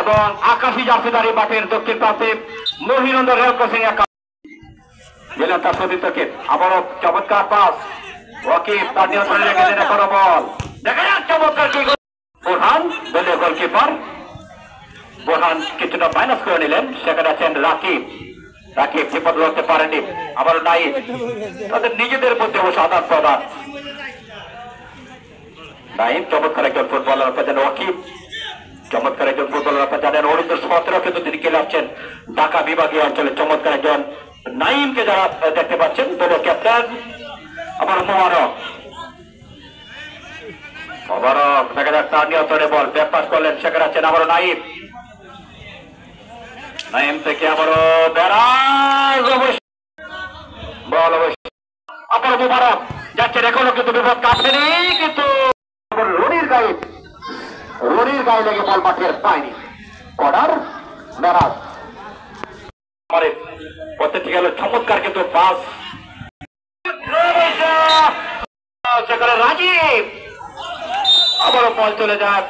এবং আকাশী জাফিদারি মাঠের দক্ষিণ প্রান্তে মহিনন্দর রেল ক্রসিং গেলেন তার সতীর্থকে। আবারও চমৎকার পাস, ওয়াকিব তার নিয়ন্ত্রণে রেখেছেন এখনো বল। দেখা যাক চমৎকার কি বোরহান, দলীয় গোলকিপার বোরহান কিছুটা মাইনাস করে নিলেন। সেখানে আছেন রাকিব, রাকিব বিপদ ধরতে পারেনি। আবার নাই, তাদের নিজেদের মধ্যে অবশ্য আদান প্রদান। নাইম চমৎকার একজন ফুটবলার, আপনার জানেন ওয়াকিব চমৎকার একজন ফুটবলার, আপনার জানেন অনূর্ধ্ব 17 কিন্তু তিনি খেলাচ্ছেন ঢাকা বিভাগীয় অঞ্চলে। চমৎকার একজন নাইমকে যারা দেখতে পাচ্ছেন দলীয় ক্যাপ্টেন। আবার মোবারক, মোবারক দেখা যাক তার নিয়ন্ত্রণে বল ব্যাক পাস করলেন। সেখানে আছেন আবারও নাইম, নাইম থেকে আবারও বেরাজ বল অবশ্য আবার মোবারক যাচ্ছেন, এখনো কিন্তু বিপদ কাছেনি, কিন্তু রনির গায়ে লেগে বল মাঠের পায়নি। কর্নার মেরাজ প্রত্যেকটি গেল চমৎকার কিন্তু পাস। সেখানে রাজীব আবারও বল চলে যাক